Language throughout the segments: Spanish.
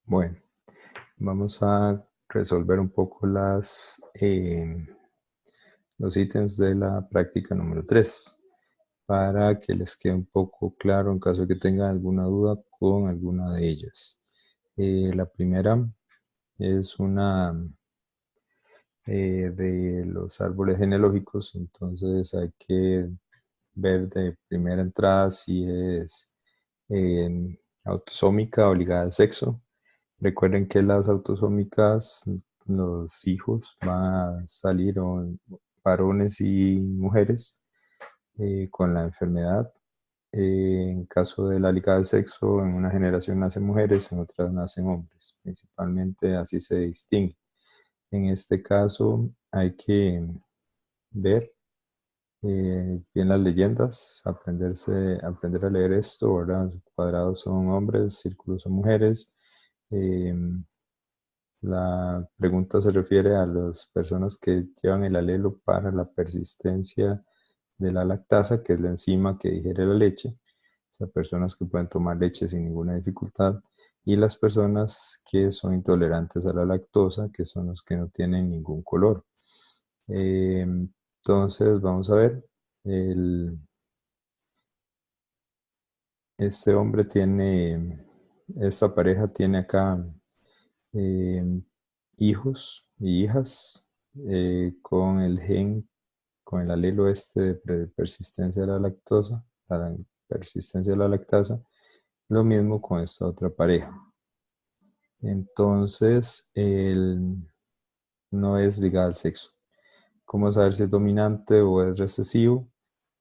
Bueno, vamos a resolver un poco los ítems de la práctica número 3 para que les quede un poco claro en caso de que tengan alguna duda con alguna de ellas. La primera es una de los árboles genealógicos, entonces hay que ver de primera entrada si es autosómica o ligada al sexo. Recuerden que las autosómicas, los hijos van a salir varones y mujeres con la enfermedad. En caso de la ligada al sexo, en una generación nacen mujeres, en otra nacen hombres. Principalmente así se distingue. En este caso hay que ver bien las leyendas, aprender a leer esto, ¿verdad? Cuadrados son hombres, círculos son mujeres. La pregunta se refiere a las personas que llevan el alelo para la persistencia de la lactasa, que es la enzima que digiere la leche. O sea, personas que pueden tomar leche sin ninguna dificultad. Y las personas que son intolerantes a la lactosa, que son los que no tienen ningún color. Entonces, vamos a ver. Este hombre esta pareja tiene acá eh, hijos y hijas con el gen, con el alelo este de persistencia de la lactosa, la persistencia de la lactasa. Lo mismo con esta otra pareja. Entonces, no es ligado al sexo. ¿Cómo saber si es dominante o es recesivo?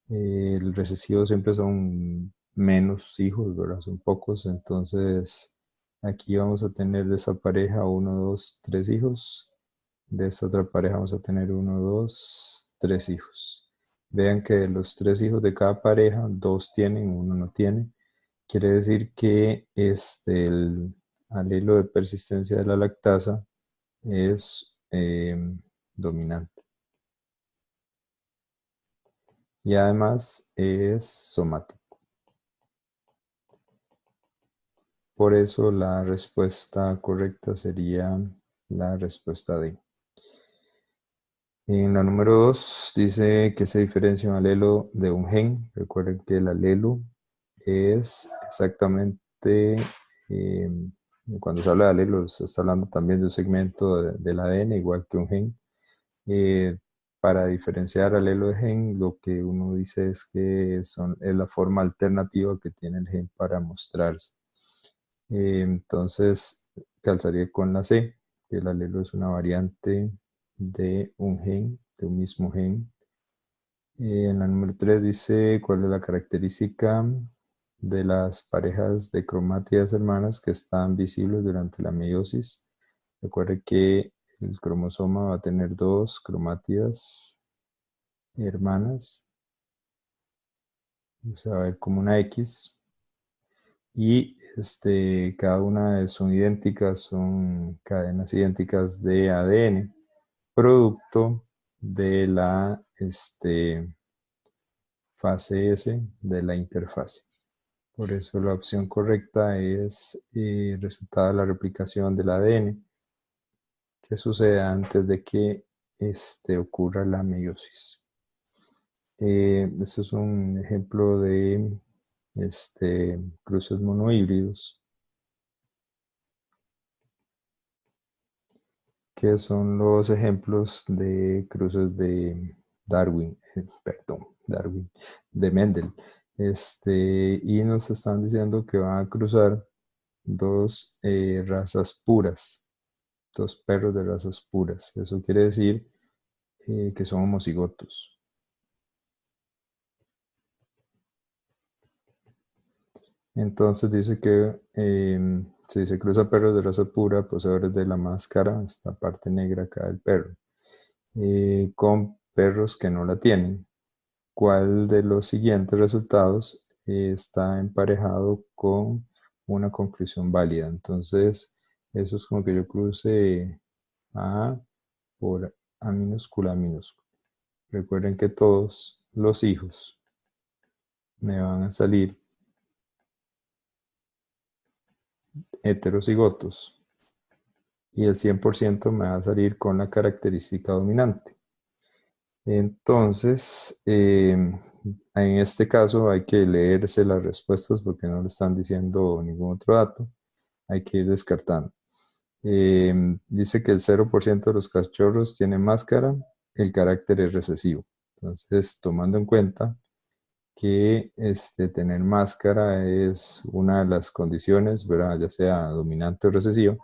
El recesivo siempre son menos hijos, ¿verdad? Son pocos. Entonces, aquí vamos a tener de esa pareja uno, dos, tres hijos. De esta otra pareja vamos a tener uno, dos, tres hijos. Vean que de los tres hijos de cada pareja, dos tienen, uno no tiene. Quiere decir que el alelo de persistencia de la lactasa es dominante. Y además es somático. Por eso la respuesta correcta sería la respuesta D. En la número 2 dice que se diferencia un alelo de un gen. Recuerden que el alelo es exactamente, eh, cuando se habla de alelos, se está hablando también de un segmento del ADN, igual que un gen. Para diferenciar alelo de gen, lo que uno dice es que es la forma alternativa que tiene el gen para mostrarse. Entonces, calzaría con la C, que el alelo es una variante de un gen, de un mismo gen. En la número 3 dice cuál es la característica de las parejas de cromátidas hermanas que están visibles durante la meiosis. Recuerde que el cromosoma va a tener dos cromátidas hermanas. Se va a ver como una X. Y cada una son idénticas, son cadenas idénticas de ADN, producto de la fase S de la interfase. Por eso la opción correcta es resultado de la replicación del ADN que sucede antes de que ocurra la meiosis. Este es un ejemplo de cruces monohíbridos, que son los ejemplos de cruces de Darwin, de Mendel. Y nos están diciendo que van a cruzar dos razas puras, dos perros de razas puras. Eso quiere decir que son homocigotos. Entonces dice que si se cruza perros de raza pura, poseedores de la máscara, esta parte negra acá del perro, con perros que no la tienen, ¿cuál de los siguientes resultados está emparejado con una conclusión válida? Entonces, eso es como que yo cruce A por A minúscula a minúscula. Recuerden que todos los hijos me van a salir heterocigotos. y el 100% me va a salir con la característica dominante. Entonces, en este caso hay que leerse las respuestas porque no le están diciendo ningún otro dato. Hay que ir descartando. Dice que el 0% de los cachorros tiene máscara, el carácter es recesivo. Entonces, tomando en cuenta que tener máscara es una de las condiciones, ¿verdad? Ya sea dominante o recesivo,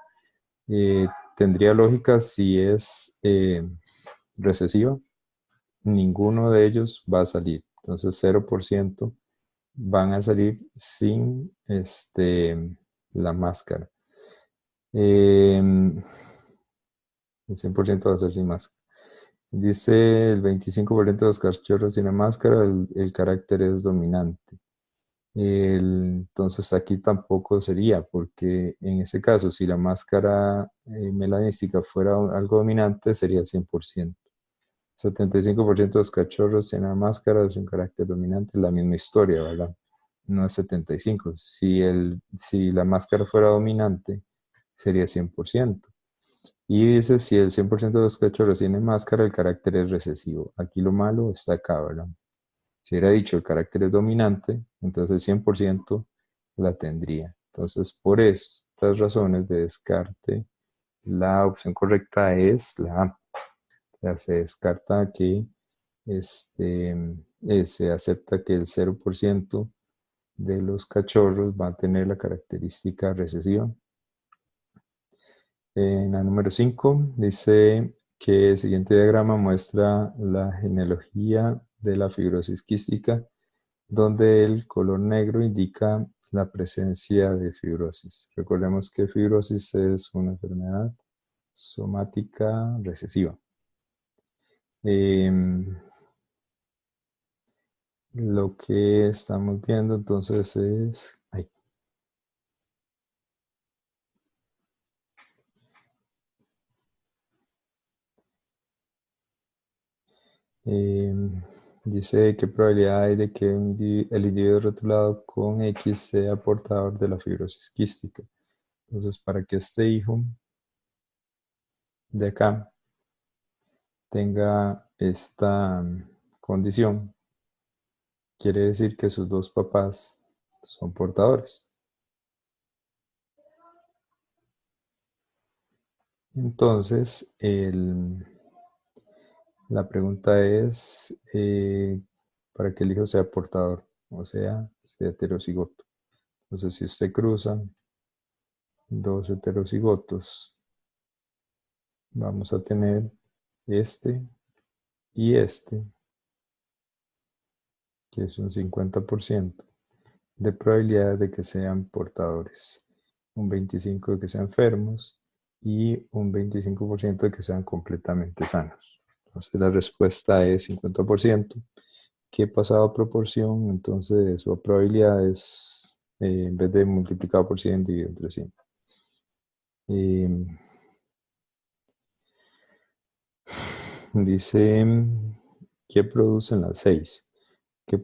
eh, tendría lógica si es recesiva, ninguno de ellos va a salir. Entonces 0% van a salir sin la máscara. El 100% va a ser sin máscara. Dice el 25% de los cachorros tiene máscara, el carácter es dominante. Entonces aquí tampoco sería, porque en ese caso, si la máscara melanística fuera algo dominante, sería 100%. 75% de los cachorros tienen máscara, es un carácter dominante, es la misma historia, ¿verdad? No es 75. Si la máscara fuera dominante, sería 100%. Y dice, si el 100% de los cachorros tienen máscara, el carácter es recesivo. Aquí lo malo está acá, ¿verdad? Si hubiera dicho el carácter es dominante, entonces el 100% la tendría. Entonces, por estas razones de descarte, la opción correcta es la A. O sea, se descarta que se acepta que el 0% de los cachorros va a tener la característica recesiva. En la número 5 dice que el siguiente diagrama muestra la genealogía de la fibrosis quística, donde el color negro indica la presencia de fibrosis. Recordemos que fibrosis es una enfermedad somática recesiva. Lo que estamos viendo entonces es... dice qué probabilidad hay de que el individuo rotulado con X sea portador de la fibrosis quística. Entonces, para que este hijo de acá tenga esta condición, quiere decir que sus dos papás son portadores. Entonces, la pregunta es para que el hijo sea portador, o sea heterocigoto. Entonces, si usted cruza dos heterocigotos, vamos a tener este y este, que es un 50% de probabilidad de que sean portadores, un 25% de que sean enfermos y un 25% de que sean completamente sanos. Entonces la respuesta es 50%, que pasado a proporción, entonces su probabilidad es, en vez de multiplicado por 100, dividido entre 100. Dice, ¿qué producen las 6? ¿Qué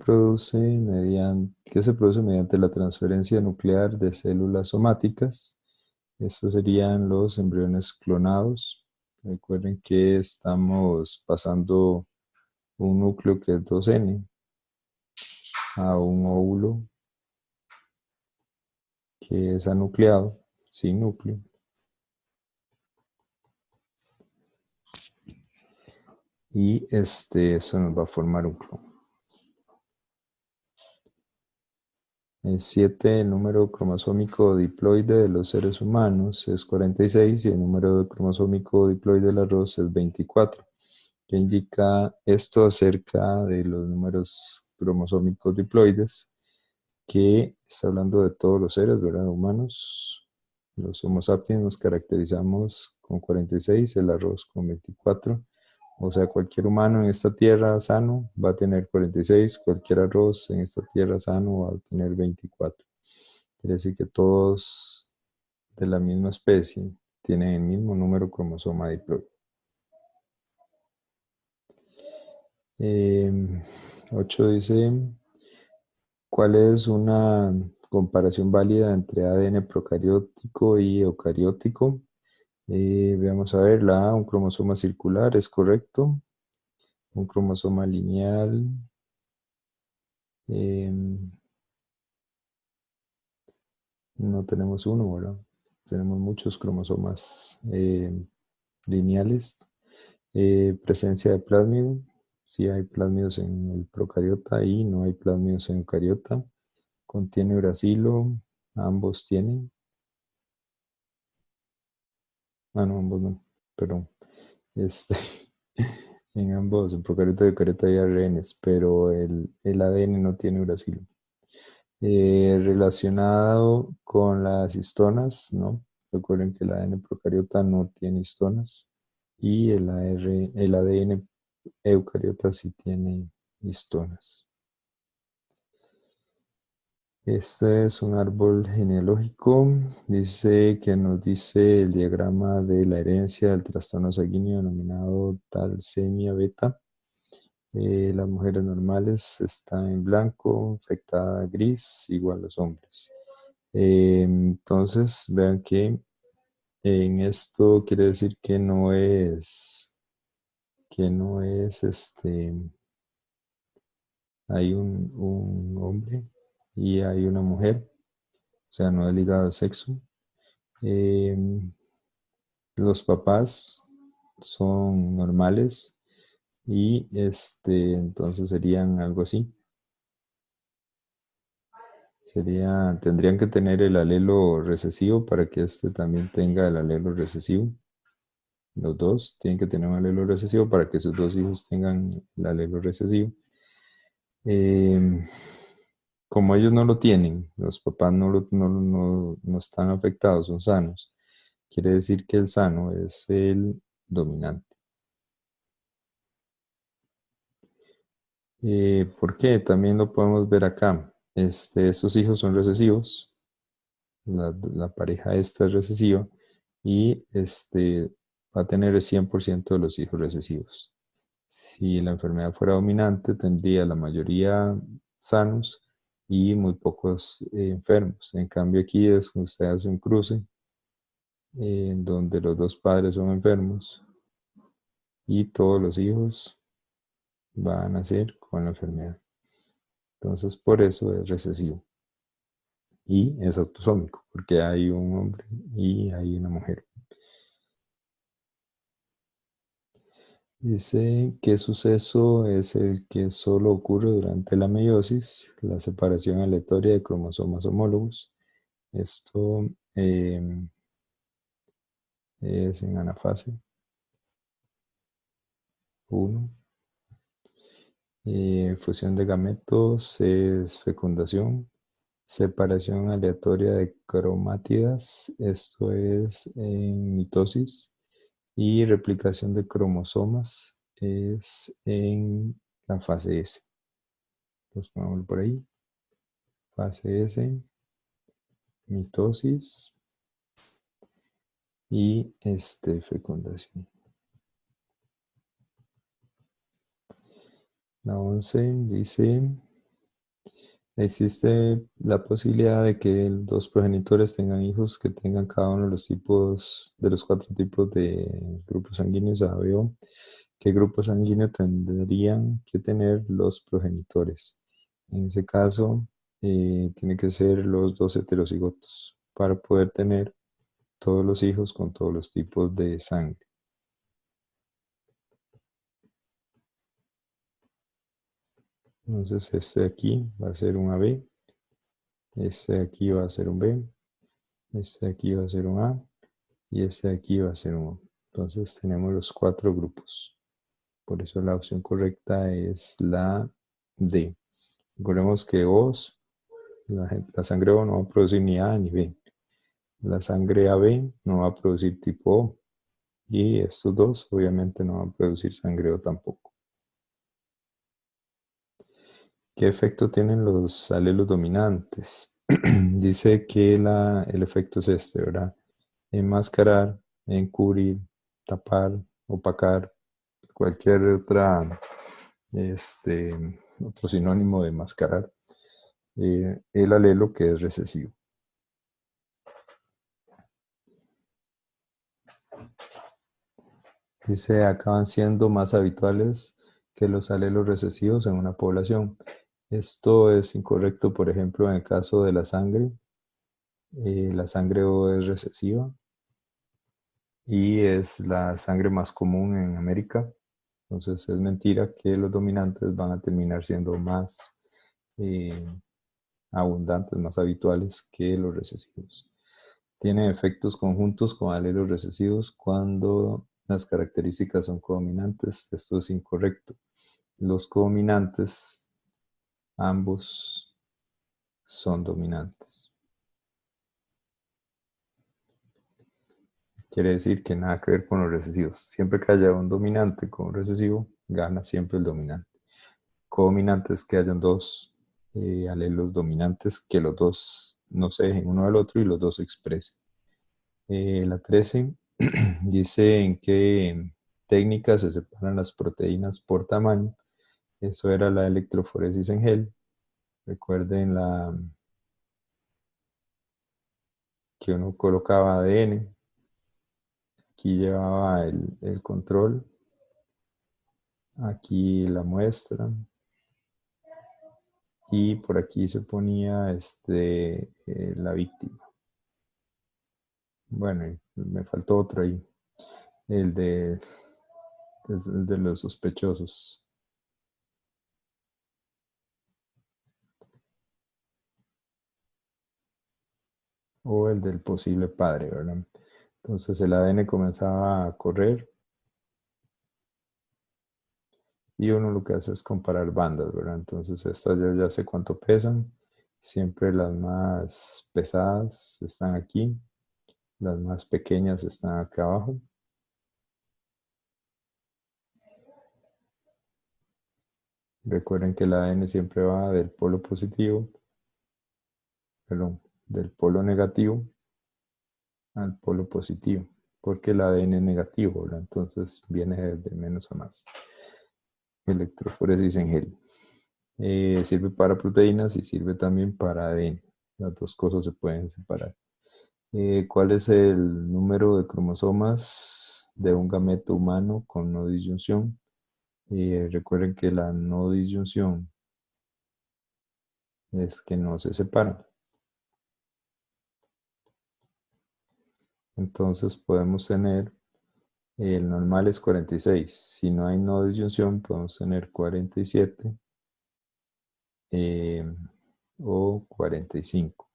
se produce mediante la transferencia nuclear de células somáticas? Estos serían los embriones clonados. Recuerden que estamos pasando un núcleo que es 2N a un óvulo que es anucleado, sin núcleo. Y eso nos va a formar un clon. El 7, el número cromosómico diploide de los seres humanos es 46 y el número cromosómico diploide del arroz es 24. ¿Qué indica esto acerca de los números cromosómicos diploides? Que está hablando de todos los seres, ¿verdad? Humanos. Los Homo sapiens nos caracterizamos con 46, el arroz con 24. O sea, cualquier humano en esta tierra sano va a tener 46, cualquier arroz en esta tierra sano va a tener 24. Quiere decir que todos de la misma especie tienen el mismo número cromosoma diploide. 8 dice, ¿cuál es una comparación válida entre ADN procariótico y eucariótico? Veamos a ver, la A, un cromosoma circular, es correcto. Un cromosoma lineal. em, no tenemos uno, ¿verdad? Tenemos muchos cromosomas lineales. Presencia de plásmido. Sí hay plásmidos en el procariota y no hay plásmidos en eucariota. Contiene uracilo. Ambos tienen. Ah, no, ambos no. Perdón. Este, en ambos, en procariota y eucariota hay ARNs, pero el ADN no tiene uracilo. Relacionado con las histonas, ¿no? Recuerden que el ADN procariota no tiene histonas y el ADN eucariota sí tiene histonas. Este es un árbol genealógico. Dice que nos dice el diagrama de la herencia del trastorno sanguíneo denominado talsemia beta. Las mujeres normales están en blanco, afectada gris, igual los hombres. Entonces, vean que en esto quiere decir que no es hay un hombre y hay una mujer, o sea, no es ligado al sexo. Em, los papás son normales y entonces serían algo así. Tendrían que tener el alelo recesivo para que este también tenga el alelo recesivo. Los dos tienen que tener un alelo recesivo para que sus dos hijos tengan el alelo recesivo. Em, Como ellos no lo tienen, los papás no están afectados, son sanos. Quiere decir que el sano es el dominante. ¿Por qué? También lo podemos ver acá. Estos hijos son recesivos. La pareja esta es recesiva y va a tener el 100% de los hijos recesivos. Si la enfermedad fuera dominante, tendría la mayoría sanos y muy pocos enfermos. En cambio, aquí es cuando usted hace un cruce en donde los dos padres son enfermos y todos los hijos van a nacer con la enfermedad. Entonces, por eso es recesivo y es autosómico, porque hay un hombre y hay una mujer. Dice, ¿qué suceso es el que solo ocurre durante la meiosis? La separación aleatoria de cromosomas homólogos. Esto es en anafase 1. Fusión de gametos es fecundación. Separación aleatoria de cromátidas. Esto es en mitosis. Y replicación de cromosomas es en la fase S. Entonces pongámoslo por ahí. Fase S, mitosis y fecundación. La 11 dice, existe la posibilidad de que dos progenitores tengan hijos que tengan cada uno de los tipos, de los 4 tipos de grupos sanguíneos A, B, O. ¿Qué grupo sanguíneo tendrían que tener los progenitores? En ese caso, tiene que ser los dos heterocigotos para poder tener todos los hijos con todos los tipos de sangre. Entonces este de aquí va a ser un AB, este de aquí va a ser un B, este de aquí va a ser un A y este de aquí va a ser un O. Entonces tenemos los 4 grupos. Por eso la opción correcta es la D. Recordemos que O, la sangre O no va a producir ni A ni B. La sangre AB no va a producir tipo O. Y estos dos obviamente no van a producir sangre O tampoco. ¿Qué efecto tienen los alelos dominantes? Dice que el efecto es ¿verdad? Enmascarar, encubrir, tapar, opacar, cualquier este, otro sinónimo de enmascarar, el alelo que es recesivo. Dice, acaban siendo más habituales que los alelos recesivos en una población. Esto es incorrecto, por ejemplo, en el caso de la sangre. La sangre O es recesiva y es la sangre más común en América. Entonces es mentira que los dominantes van a terminar siendo más eh, abundantes, más habituales que los recesivos. Tienen efectos conjuntos con alelos recesivos cuando las características son codominantes. Esto es incorrecto. Los codominantes, ambos son dominantes. Quiere decir que nada que ver con los recesivos. Siempre que haya un dominante con un recesivo, gana siempre el dominante. Codominante es que hayan dos alelos dominantes, que los dos no se dejen uno al otro y los dos se expresen. La 13 dice en qué técnica se separan las proteínas por tamaño. Eso era la electroforesis en gel. Recuerden que uno colocaba ADN. Aquí llevaba el control. Aquí la muestra. Y por aquí se ponía la víctima. Bueno, me faltó otro ahí. El de los sospechosos. O el del posible padre, ¿verdad? Entonces el ADN comenzaba a correr y uno lo que hace es comparar bandas, ¿verdad? Entonces estas yo ya sé cuánto pesan. Siempre las más pesadas están aquí, las más pequeñas están acá abajo. Recuerden que el ADN siempre va del polo positivo, perdón, del polo negativo al polo positivo, porque el ADN es negativo, ¿verdad? Entonces viene de menos a más. Electroforesis en gel. Sirve para proteínas y sirve también para ADN. Las dos cosas se pueden separar. ¿Cuál es el número de cromosomas de un gameto humano con no disyunción? Recuerden que la no disyunción es que no se separan. Entonces podemos tener, el normal es 46. Si no hay no disyunción, podemos tener 47 o 45.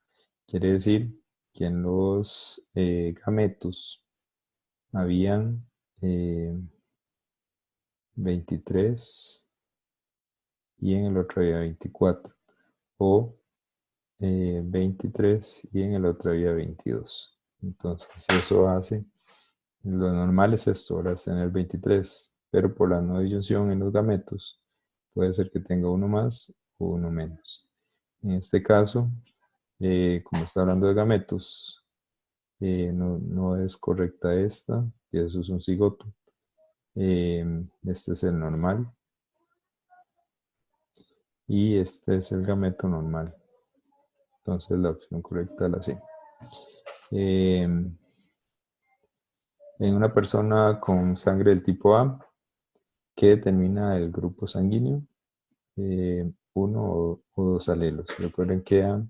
Quiere decir que en los gametos habían 23 y en el otro había 24. O 23 y en el otro había 22. Entonces eso hace, lo normal es esto, ahora es tener 23, pero por la no disyunción en los gametos puede ser que tenga uno más o uno menos. En este caso, como está hablando de gametos, no es correcta esta, y eso es un cigoto. Este es el normal y este es el gameto normal. Entonces la opción correcta es la C. En una persona con sangre del tipo A, ¿qué determina el grupo sanguíneo? Uno o dos alelos. Recuerden que A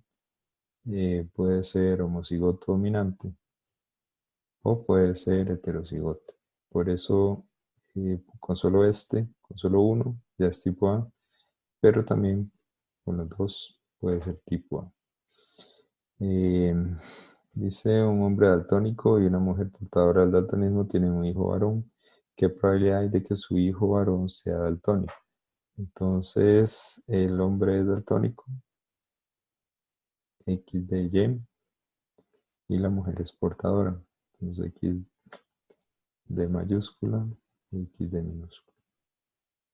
puede ser homocigoto dominante o puede ser heterocigoto. Por eso, con solo uno, ya es tipo A, pero también con los dos puede ser tipo A. Dice un hombre daltónico y una mujer portadora del daltonismo tienen un hijo varón. ¿Qué probabilidad hay de que su hijo varón sea daltónico? Entonces, el hombre es daltónico, X de Y, y la mujer es portadora. Entonces, X de mayúscula, X de minúscula.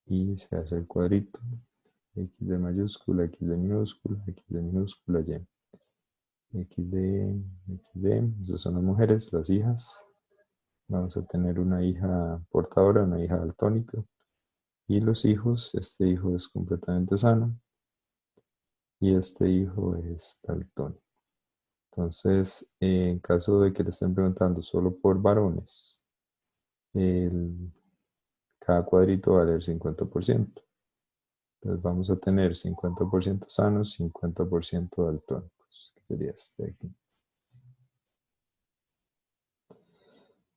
Y se hace el cuadrito, X de mayúscula, X de minúscula, X de minúscula, Y. XD, esas son las mujeres, las hijas. Vamos a tener una hija portadora, una hija daltónica. Y los hijos, este hijo es completamente sano y este hijo es daltónico. Entonces, en caso de que le estén preguntando solo por varones, Cada cuadrito va a valer 50%. Entonces vamos a tener 50% sanos, 50% daltónicos, que sería este de aquí.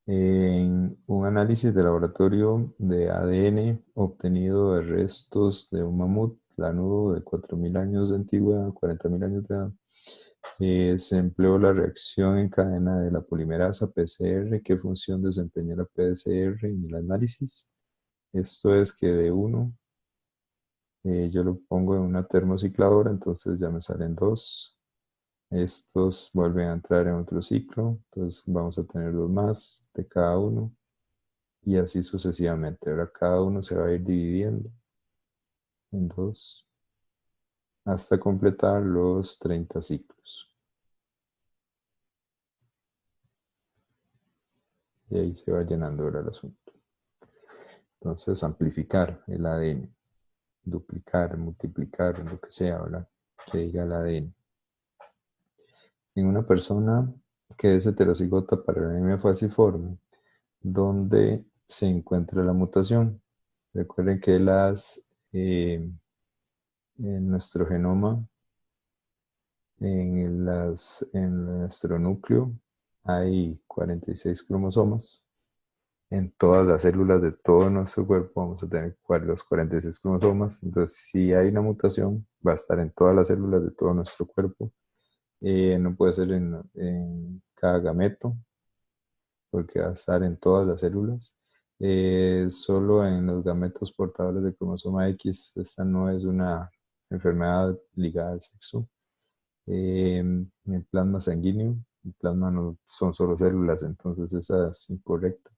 En un análisis de laboratorio de ADN obtenido de restos de un mamut lanudo de 4.000 años de antigüedad, 40.000 años de edad, se empleó la reacción en cadena de la polimerasa PCR. ¿Qué función desempeña la PCR en el análisis? Esto es que de uno, yo lo pongo en una termocicladora, entonces ya me salen dos. Estos vuelven a entrar en otro ciclo, entonces vamos a tener dos más de cada uno y así sucesivamente. Ahora cada uno se va a ir dividiendo en dos hasta completar los 30 ciclos. Y ahí se va llenando ahora el asunto. Entonces amplificar el ADN, duplicar, multiplicar, lo que sea, ¿verdad? Que diga el ADN. En una persona que es heterocigota para la anemia falciforme, ¿dónde se encuentra la mutación? Recuerden que en nuestro genoma, en nuestro núcleo, hay 46 cromosomas. En todas las células de todo nuestro cuerpo vamos a tener los 46 cromosomas. Entonces, si hay una mutación, va a estar en todas las células de todo nuestro cuerpo. No puede ser en cada gameto, porque va a estar en todas las células. Solo en los gametos portadores de cromosoma X. Esta no es una enfermedad ligada al sexo. En el plasma sanguíneo, el plasma no son solo células, entonces esa es incorrecta.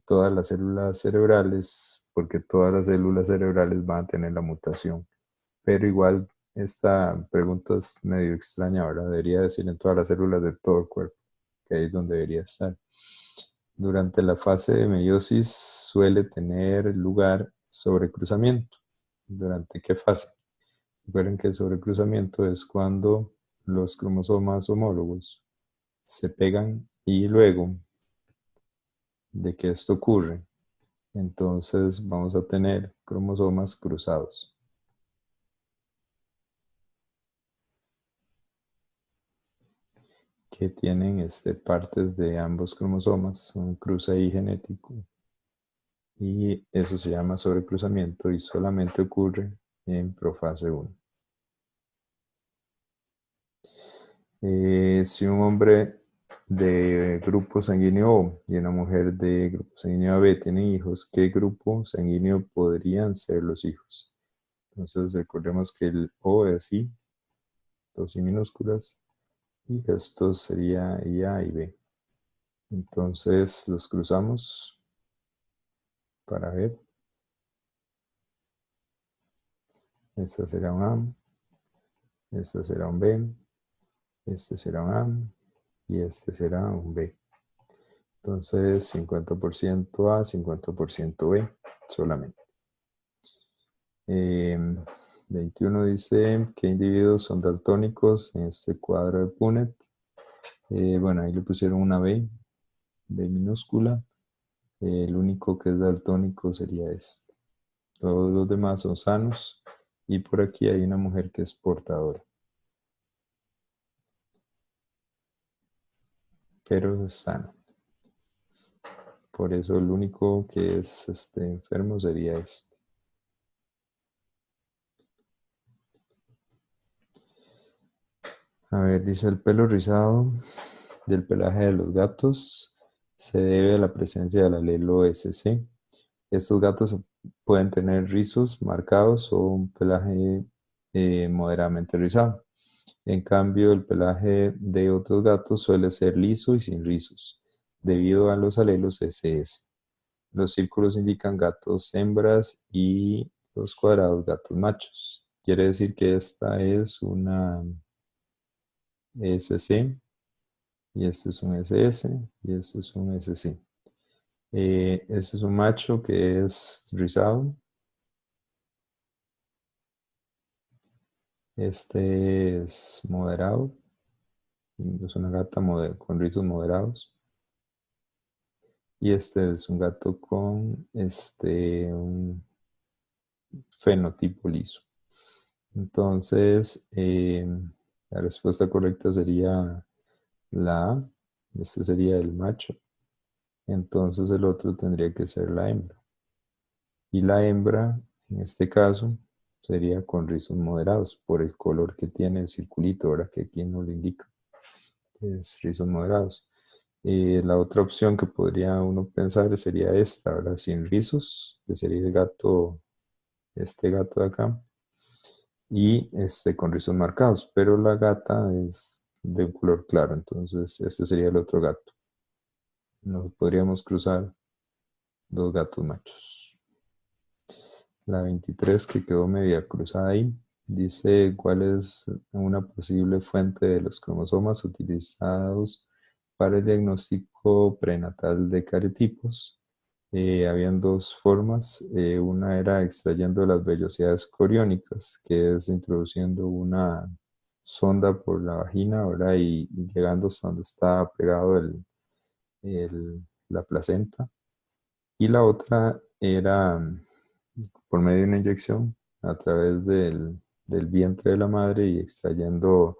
Todas las células cerebrales, porque todas las células cerebrales van a tener la mutación. Pero igual esta pregunta es medio extraña, ¿verdad? Debería decir en todas las células de todo el cuerpo, que ahí es donde debería estar. Durante la fase de meiosis suele tener lugar sobrecruzamiento. ¿Durante qué fase? Recuerden que el sobrecruzamiento es cuando los cromosomas homólogos se pegan y luego de que esto ocurre, entonces vamos a tener cromosomas cruzados. Que tienen partes de ambos cromosomas, un cruce ahí genético. Y eso se llama sobrecruzamiento y solamente ocurre en profase 1. Si un hombre de grupo sanguíneo O y una mujer de grupo sanguíneo AB tienen hijos, ¿qué grupo sanguíneo podrían ser los hijos? Entonces recordemos que el O es I, dos I minúsculas, y esto sería IA y B. Entonces los cruzamos para ver. Este será un A, este será un B, este será un A y este será un B. Entonces 50% A, 50% B solamente. 21 dice, ¿qué individuos son daltónicos en este cuadro de Punnett? Bueno, ahí le pusieron una B, B minúscula. El único que es daltónico sería este. Todos los demás son sanos. Y por aquí hay una mujer que es portadora. Pero es sana. Por eso el único que es enfermo sería este. A ver, dice el pelo rizado del pelaje de los gatos se debe a la presencia del alelo SC. Estos gatos pueden tener rizos marcados o un pelaje moderadamente rizado. En cambio, el pelaje de otros gatos suele ser liso y sin rizos, debido a los alelos SS. Los círculos indican gatos hembras y los cuadrados gatos machos. Quiere decir que esta es una SC y este es un SS y este es un SC. Este es un macho que es rizado. Este es moderado. Es una gata con rizos moderados. Y este es un gato con un fenotipo liso. Entonces, la respuesta correcta sería la A. Este sería el macho. Entonces el otro tendría que ser la hembra. Y la hembra, en este caso, sería con rizos moderados por el color que tiene el circulito, ahora que aquí no lo indica, es rizos moderados. La otra opción que podría uno pensar sería esta, ahora sin rizos, que sería el gato, este gato de acá, y este con rizos marcados, pero la gata es de un color claro, entonces este sería el otro gato. Nos podríamos cruzar dos gatos machos. La 23 que quedó media cruzada ahí, dice cuál es una posible fuente de los cromosomas utilizados para el diagnóstico prenatal de cariotipos. Habían dos formas. Una era extrayendo las vellosidades coriónicas, que es introduciendo una sonda por la vagina, ¿verdad? Y llegando hasta donde está pegado la placenta. Y la otra era por medio de una inyección a través del vientre de la madre y extrayendo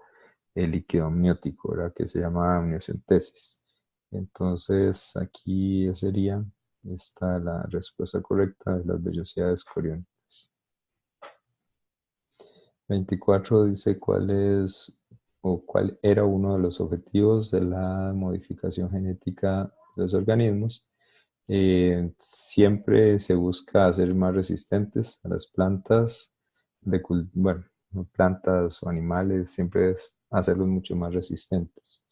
el líquido amniótico, ¿verdad? Que se llama amniocentesis. Entonces aquí sería esta la respuesta correcta de las vellosidades coriónicas. 24 dice cuál es o cuál era uno de los objetivos de la modificación genética de los organismos. Siempre se busca hacer más resistentes a las plantas, bueno, plantas o animales, siempre es hacerlos mucho más resistentes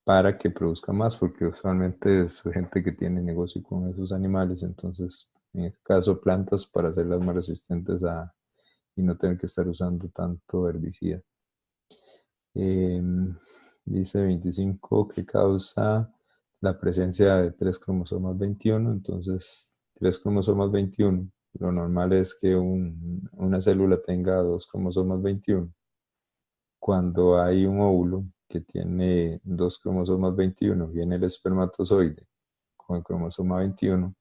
para que produzca más, porque usualmente es gente que tiene negocio con esos animales, entonces en este caso plantas para hacerlas más resistentes y no tener que estar usando tanto herbicida. Dice 25 que causa la presencia de 3 cromosomas 21, entonces 3 cromosomas 21, lo normal es que una célula tenga 2 cromosomas 21. Cuando hay un óvulo que tiene 2 cromosomas 21, viene el espermatozoide con el cromosoma 21,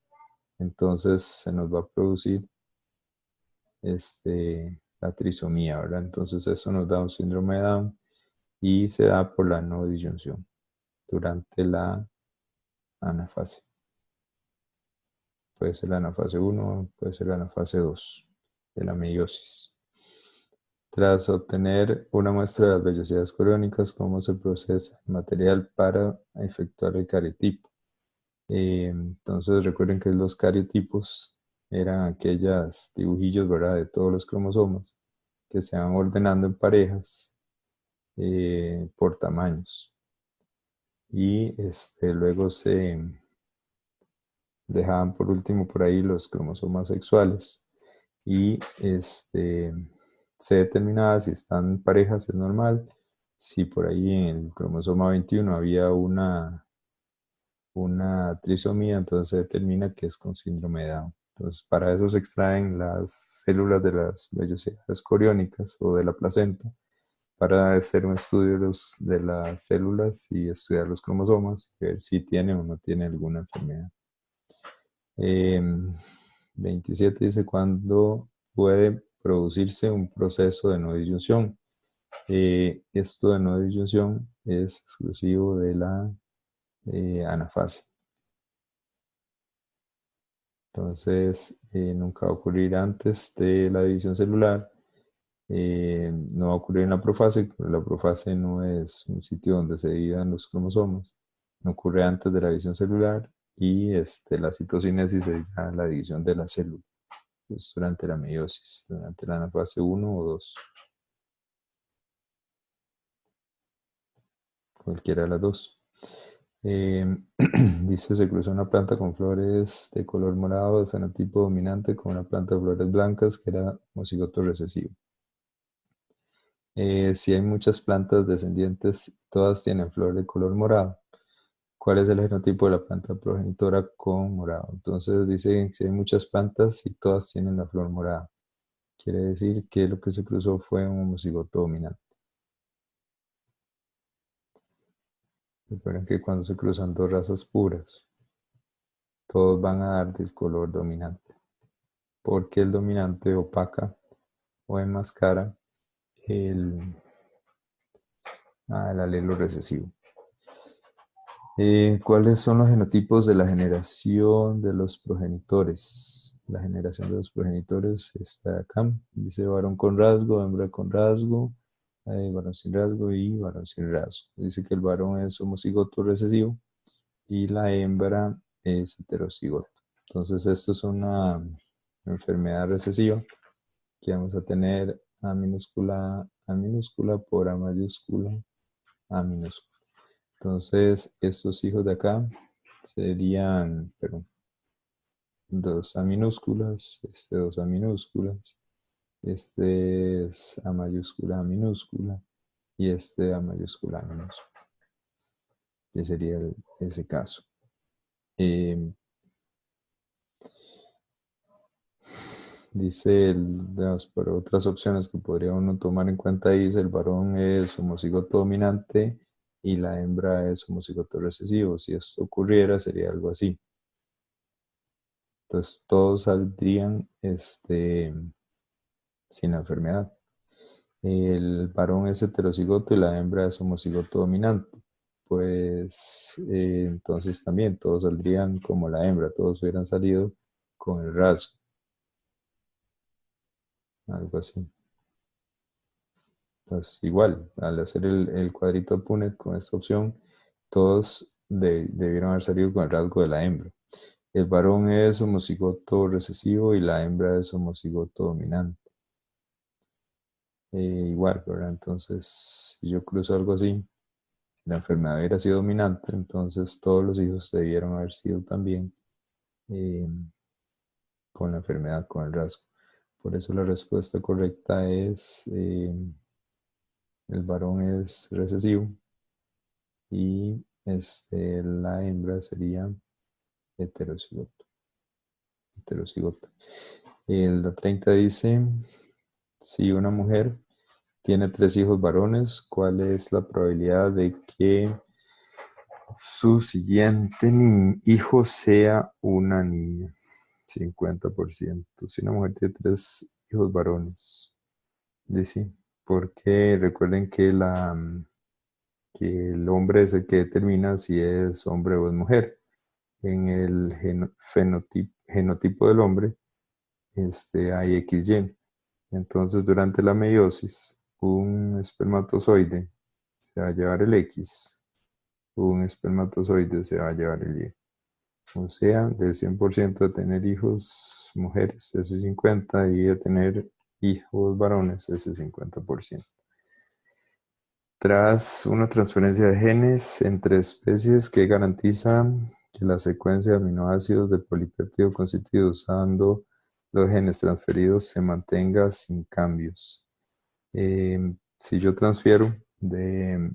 entonces se nos va a producir la trisomía, ¿verdad? Entonces eso nos da un síndrome de Down y se da por la no disyunción durante la anafase. Puede ser la anafase 1, puede ser la anafase 2 de la meiosis. Tras obtener una muestra de las vellosidades coriónicas, ¿cómo se procesa el material para efectuar el cariotipo? Entonces recuerden que los cariotipos eran aquellos dibujillos, ¿verdad?, de todos los cromosomas que se van ordenando en parejas por tamaños. Y luego se dejaban por último por ahí los cromosomas sexuales y se determinaba si están parejas es normal, si por ahí en el cromosoma 21 había una trisomía, entonces se determina que es con síndrome de Down. Entonces para eso se extraen las células de las vellosidades coriónicas o de la placenta para hacer un estudio de las células y estudiar los cromosomas y ver si tiene o no tiene alguna enfermedad. 27 dice cuándo puede producirse un proceso de no disyunción. Esto de no disyunción es exclusivo de la anafase. Entonces, nunca va a ocurrir antes de la división celular. No va a ocurrir en la profase, porque la profase no es un sitio donde se dividan los cromosomas. No ocurre antes de la división celular y la citocinesis es ya la división de la célula. Pues durante la meiosis, durante la fase 1 o 2. Cualquiera de las dos. Dice, se cruzó una planta con flores de color morado de fenotipo dominante con una planta de flores blancas que era homocigoto recesivo. Si hay muchas plantas descendientes, todas tienen flor de color morado. ¿Cuál es el genotipo de la planta progenitora con morado? Entonces dice que si hay muchas plantas y todas tienen la flor morada. Quiere decir que lo que se cruzó fue un homocigoto dominante. Recuerden que cuando se cruzan dos razas puras, todos van a dar del color dominante, porque el dominante opaca o enmascara el, el alelo recesivo. ¿Cuáles son los genotipos de la generación de los progenitores? La generación de los progenitores está acá. Dice varón con rasgo, hembra con rasgo, varón sin rasgo y varón sin rasgo. Dice que el varón es homocigoto recesivo y la hembra es heterocigoto. Entonces esto es una enfermedad recesiva que vamos a tener A minúscula por A mayúscula, A minúscula. Entonces, estos hijos de acá serían, perdón, dos A minúsculas, dos A minúsculas, este es A minúscula y este A mayúscula A minúscula. Que sería ese caso. Dice, para otras opciones que podría uno tomar en cuenta, dice el varón es homocigoto dominante y la hembra es homocigoto recesivo. Si esto ocurriera, sería algo así. Entonces todos saldrían sin la enfermedad. El varón es heterocigoto y la hembra es homocigoto dominante. Pues entonces también todos saldrían como la hembra, todos hubieran salido con el rasgo, algo así. Entonces igual, al hacer el cuadrito Punnett con esta opción, todos debieron haber salido con el rasgo de la hembra. El varón es homocigoto recesivo y la hembra es homocigoto dominante. Igual, ¿verdad? Entonces, si yo cruzo algo así, la enfermedad hubiera sido dominante, entonces todos los hijos debieron haber sido también eh, con la enfermedad, con el rasgo. Por eso la respuesta correcta es el varón es recesivo y la hembra sería heterocigoto. Heterocigoto. La 30 dice, si una mujer tiene 3 hijos varones, ¿cuál es la probabilidad de que su siguiente hijo sea una niña? 50%. Si una mujer tiene 3 hijos varones, dice, porque recuerden que el hombre es el que determina si es hombre o es mujer. En el genotipo del hombre hay XY. Entonces, durante la meiosis, un espermatozoide se va a llevar el X, un espermatozoide se va a llevar el Y. O sea, del 100% de tener hijos mujeres, ese 50%, y de tener hijos varones, ese 50%. Tras una transferencia de genes entre especies que garantiza que la secuencia de aminoácidos del polipéptido constituido usando los genes transferidos se mantenga sin cambios. Si yo transfiero de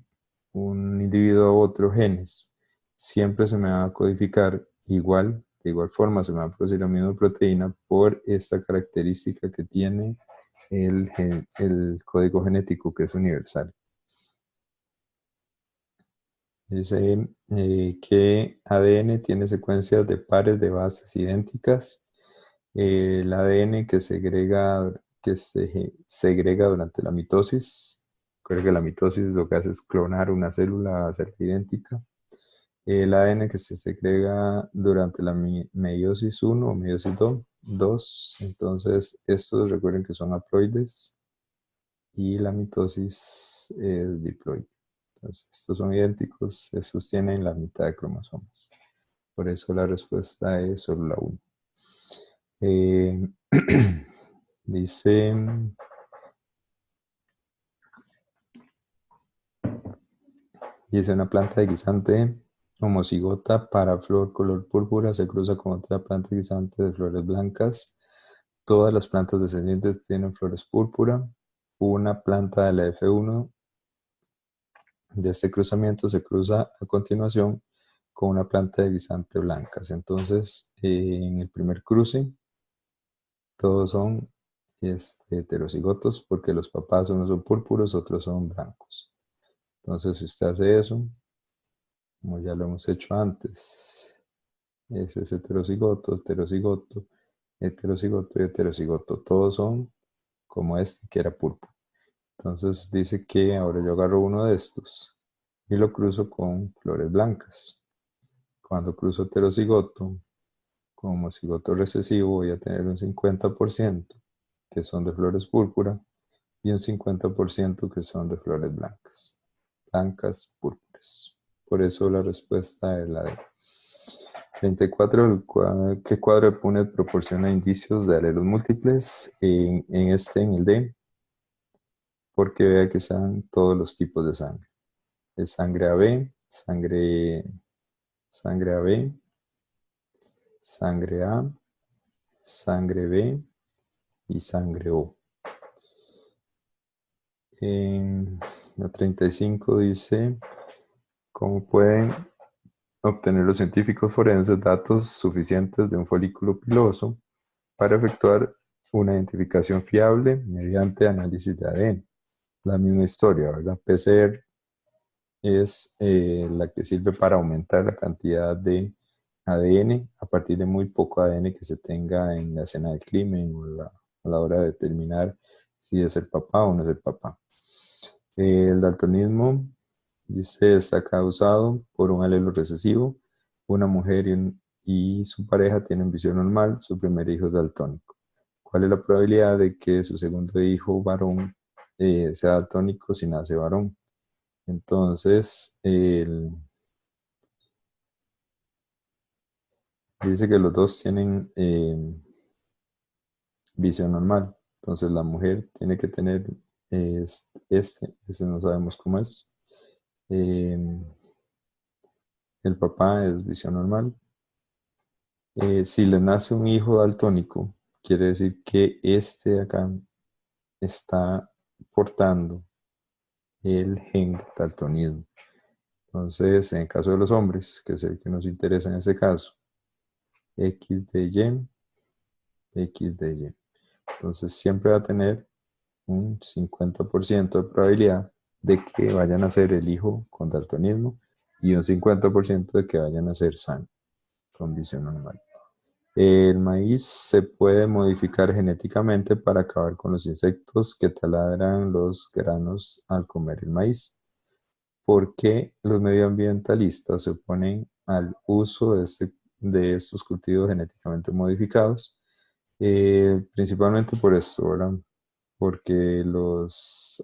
un individuo a otro genes, siempre se me va a codificar igual, de igual forma se me va a producir la misma proteína por esta característica que tiene el código genético, que es universal. Dice que ADN tiene secuencias de pares de bases idénticas. El ADN que se segrega durante la mitosis. Recuerda que la mitosis lo que hace es clonar una célula a hacerla idéntica. El ADN que se segrega durante la meiosis 1 o meiosis 2. Entonces, estos recuerden que son haploides y la mitosis es diploide. Entonces, estos son idénticos, se sostienen la mitad de cromosomas. Por eso la respuesta es solo la 1. Dice, una planta de guisante homocigota para flor color púrpura se cruza con otra planta de guisante de flores blancas. Todas las plantas descendientes tienen flores púrpura. Una planta de la F1 de este cruzamiento se cruza a continuación con una planta de guisante blancas. Entonces, en el primer cruce, todos son heterocigotos porque los papás unos son púrpuros, otros son blancos. Entonces, si usted hace eso, como ya lo hemos hecho antes. Ese es heterocigoto, heterocigoto, heterocigoto y heterocigoto. Todos son como este que era púrpura. Entonces dice que ahora yo agarro uno de estos y lo cruzo con flores blancas. Cuando cruzo heterocigoto con homocigoto recesivo voy a tener un 50% que son de flores púrpura y un 50% que son de flores blancas. Blancas púrpuras. Por eso la respuesta es la D. 34. ¿Qué cuadro de Punnett proporciona indicios de alelos múltiples? En el D, porque vea que están todos los tipos de sangre. Es sangre AB, sangre AB, sangre A, sangre B y sangre O. En la 35 dice, ¿cómo pueden obtener los científicos forenses datos suficientes de un folículo piloso para efectuar una identificación fiable mediante análisis de ADN? La misma historia, ¿verdad? PCR es la que sirve para aumentar la cantidad de ADN a partir de muy poco ADN que se tenga en la escena del crimen o a la hora de determinar si es el papá o no es el papá. El daltonismo, dice, está causado por un alelo recesivo. Una mujer y su pareja tienen visión normal, su primer hijo es daltónico. ¿Cuál es la probabilidad de que su segundo hijo varón sea daltónico si nace varón? Entonces, dice que los dos tienen visión normal. Entonces, la mujer tiene que tener ese no sabemos cómo es. Eh, el papá es visión normal. Si le nace un hijo daltónico, quiere decir que este de acá está portando el gen del daltonismo. Entonces, en el caso de los hombres, que es el que nos interesa en este caso, X de Y, X de Y. Entonces, siempre va a tener un 50% de probabilidad de que vayan a ser el hijo con daltonismo y un 50% de que vayan a ser sano, con visión normal. El maíz se puede modificar genéticamente para acabar con los insectos que taladran los granos al comer el maíz. ¿Por qué los medioambientalistas se oponen al uso de estos cultivos genéticamente modificados? Principalmente por esto, ¿verdad? Porque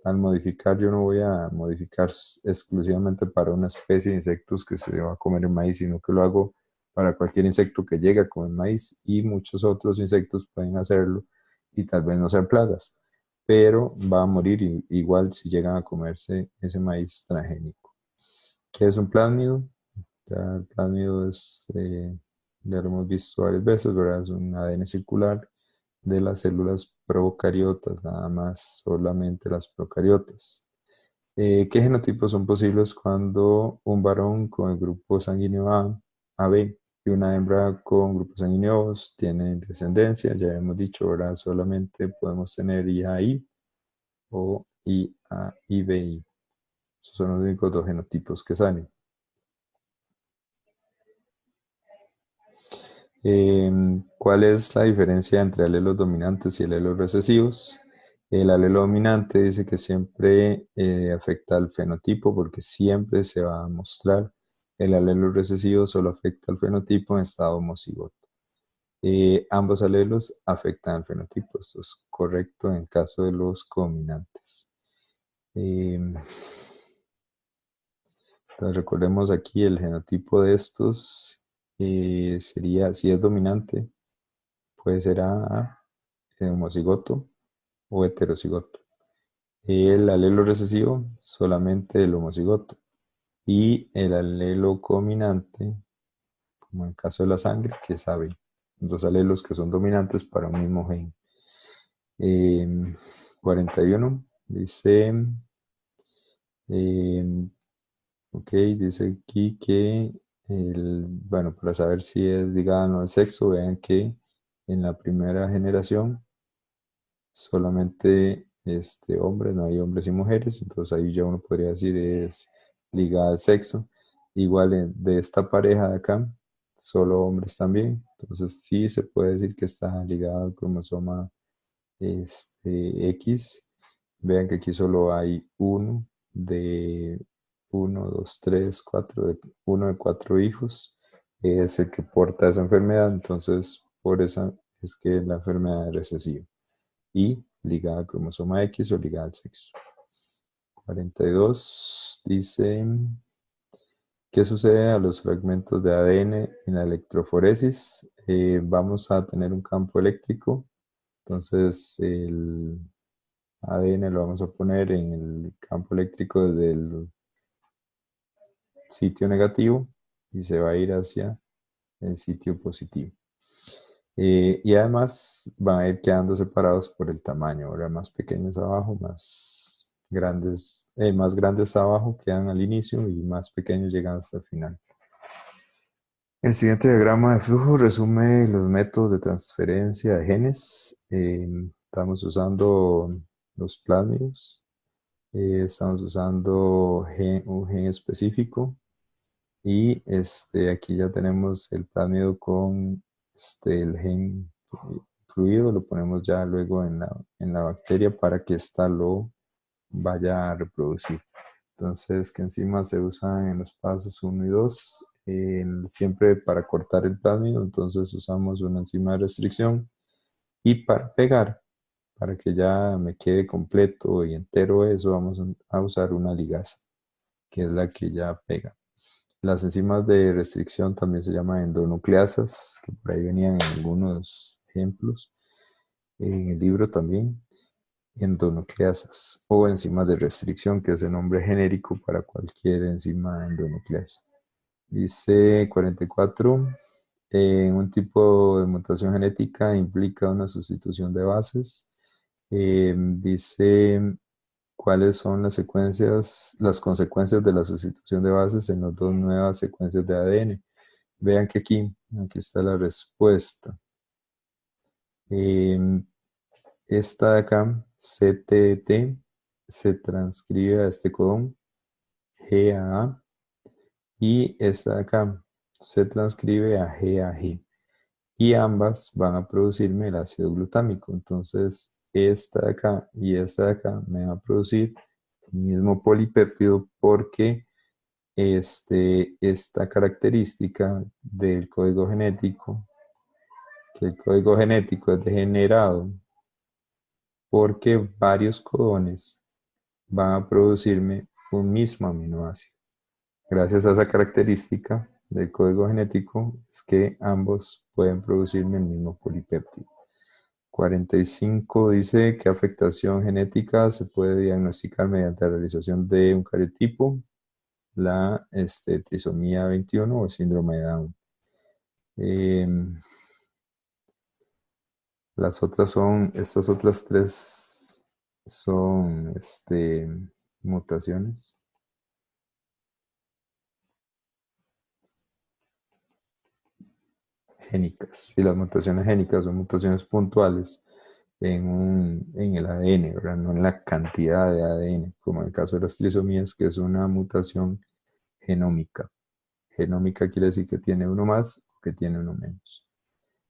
al modificar yo no voy a modificar exclusivamente para una especie de insectos que se va a comer el maíz, sino que lo hago para cualquier insecto que llegue a comer maíz y muchos otros insectos pueden hacerlo y tal vez no sean plagas, pero va a morir igual si llegan a comerse ese maíz transgénico. ¿Qué es un plásmido? Ya el plásmido ya lo hemos visto varias veces, ¿verdad? Es un ADN circular de las células procariotas, nada más, solamente las procariotas. ¿Qué genotipos son posibles cuando un varón con el grupo sanguíneo A, AB, y una hembra con grupo sanguíneo O tienen descendencia? Ya hemos dicho, ahora solamente podemos tener IAI o IAIBI. Esos son los únicos dos genotipos que salen. ¿Cuál es la diferencia entre alelos dominantes y alelos recesivos? El alelo dominante dice que siempre afecta al fenotipo porque siempre se va a mostrar. El alelo recesivo solo afecta al fenotipo en estado homocigoto. Ambos alelos afectan al fenotipo. Esto es correcto en caso de los codominantes. Entonces recordemos aquí el genotipo de estos sería, si es dominante, puede ser A, homocigoto o heterocigoto. El alelo recesivo, solamente el homocigoto. Y el alelo combinante, como en el caso de la sangre, que es AB. Dos alelos que son dominantes para un mismo gen. 41 dice, ok, dice aquí que, bueno, para saber si es ligado o no al sexo, vean que en la primera generación solamente hombres, no hay hombres y mujeres, entonces ahí ya uno podría decir es ligada al sexo. igual de esta pareja de acá, solo hombres también. Entonces sí se puede decir que está ligado al cromosoma X. Vean que aquí solo hay uno, dos, tres, cuatro, uno de cuatro hijos. Es el que porta esa enfermedad, entonces por esa es que la enfermedad es recesiva y ligada al cromosoma X o ligada al sexo. 42 dice, ¿qué sucede a los fragmentos de ADN en la electroforesis? Vamos a tener un campo eléctrico, entonces el ADN lo vamos a poner en el campo eléctrico del sitio negativo y se va a ir hacia el sitio positivo. Y además van a ir quedando separados por el tamaño, ahora más pequeños abajo, más grandes abajo quedan al inicio y más pequeños llegan hasta el final. El siguiente diagrama de flujo resume los métodos de transferencia de genes. Estamos usando los plásmidos, estamos usando un gen específico y aquí ya tenemos el plásmido con el gen incluido, lo ponemos ya luego en la bacteria para que ésta lo vaya a reproducir. Entonces, ¿qué enzimas se usan en los pasos 1 y 2? Siempre para cortar el plásmido, entonces usamos una enzima de restricción y para pegar, para que ya me quede completo y entero eso, vamos a usar una ligasa, que es la que ya pega. Las enzimas de restricción también se llaman endonucleasas, que por ahí venían en algunos ejemplos, en el libro también, endonucleasas o enzimas de restricción, que es el nombre genérico para cualquier enzima endonucleasa. Dice 44, un tipo de mutación genética implica una sustitución de bases. Dice cuáles son las consecuencias de la sustitución de bases en las dos nuevas secuencias de ADN. Vean que aquí está la respuesta. Esta de acá, CTT, se transcribe a este codón, GAA, y esta de acá se transcribe a GAG. Y ambas van a producirme el ácido glutámico. Entonces, esta de acá y esta de acá me va a producir el mismo polipéptido porque esta característica del código genético, que el código genético es degenerado porque varios codones van a producirme un mismo aminoácido. Gracias a esa característica del código genético es que ambos pueden producirme el mismo polipéptido. 45 dice que afectación genética se puede diagnosticar mediante la realización de un cariotipo, la trisomía 21 o síndrome de Down. Estas otras tres son mutaciones génicas. Y las mutaciones génicas son mutaciones puntuales en el ADN, ¿verdad? No en la cantidad de ADN, como en el caso de las trisomías, que es una mutación genómica. Genómica quiere decir que tiene uno más o que tiene uno menos.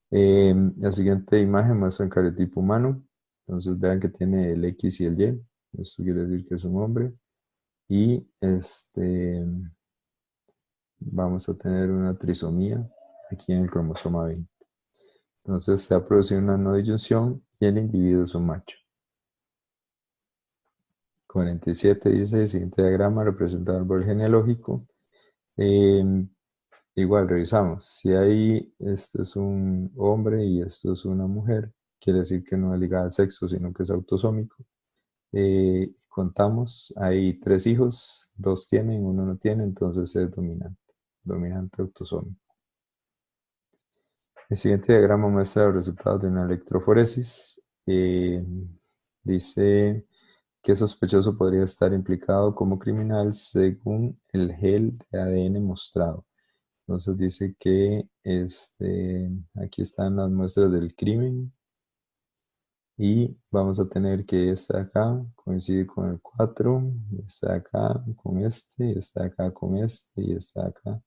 La siguiente imagen muestra un cariotipo humano. Entonces vean que tiene el X y el Y. Esto quiere decir que es un hombre. Y vamos a tener una trisomía aquí en el cromosoma 20. Entonces se ha producido una no disyunción y el individuo es un macho. 47 dice el siguiente diagrama representa el árbol genealógico. Igual revisamos, si hay, este es un hombre y esto es una mujer, quiere decir que no es ligada al sexo, sino que es autosómico. Contamos, hay 3 hijos, 2 tienen, 1 no tiene, entonces es dominante autosómico. El siguiente diagrama muestra los resultados de una electroforesis. Dice que sospechoso podría estar implicado como criminal según el gel de ADN mostrado. Entonces dice que aquí están las muestras del crimen. Y vamos a tener que este de acá coincide con el 4, este de acá con este, y este de acá con este, y este de acá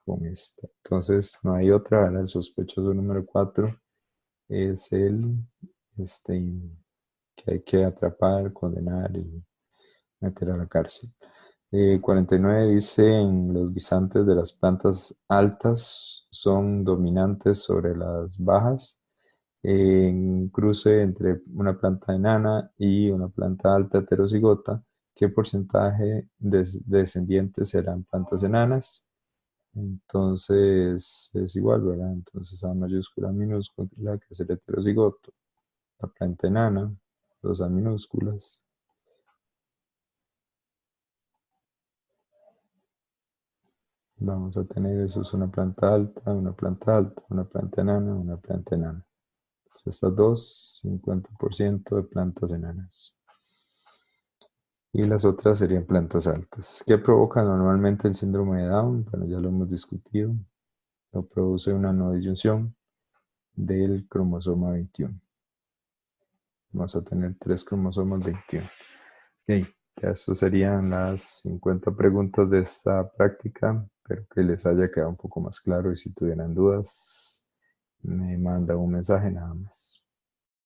con este. Entonces no hay otra, ¿verdad? El sospechoso número 4 es el este, que hay que atrapar, condenar y meter a la cárcel. 49 dice, en los guisantes de las plantas altas son dominantes sobre las bajas. En cruce entre una planta enana y una planta alta heterocigota, ¿qué porcentaje de descendientes serán plantas enanas? Entonces es igual, ¿verdad? Entonces A mayúscula minúscula, que es el heterocigoto, la planta enana, dos A minúsculas. Vamos a tener eso, es una planta alta, una planta alta, una planta enana, una planta enana. Entonces estas dos, 50% de plantas enanas. Y las otras serían plantas altas. ¿Qué provoca normalmente el síndrome de Down? Bueno, ya lo hemos discutido. Lo produce una no disyunción del cromosoma 21. Vamos a tener tres cromosomas 21. Ok, ya estas serían las 50 preguntas de esta práctica. Espero que les haya quedado un poco más claro y si tuvieran dudas, me mandan un mensaje nada más.